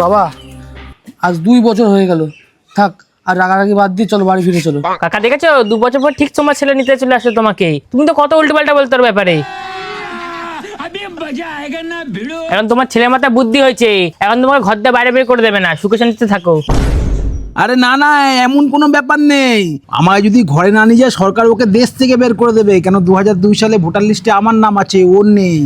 বাবা আজ 2 বছর হয়ে গেল, থাক আর রাগারাগি বাদ দিয়ে চলো বাড়ি ফিরে চলো। কাকা দেখেছো 2 বছর পর ঠিক তোমার ছেলে নিতে চলে আসে তোমাকে। তুমি তো কত উল্টো পাল্টা বলতে ওর ব্যাপারে। এখন তোমার ছেলের মাথায় বুদ্ধি হয়েছে, এখন তোমাকে ঘর দিয়ে বাইরে বের করে দেবে না, সুখে শান্তিতে থাকো। আরে না না, এমন কোনো ব্যাপার নেই। আমায় যদি ঘরে না নিয়ে যায় সরকার ওকে দেশ থেকে বের করে দেবে, কেন 2002 সালে ভোটার লিস্টে আমার নাম আছে, ওর নেই।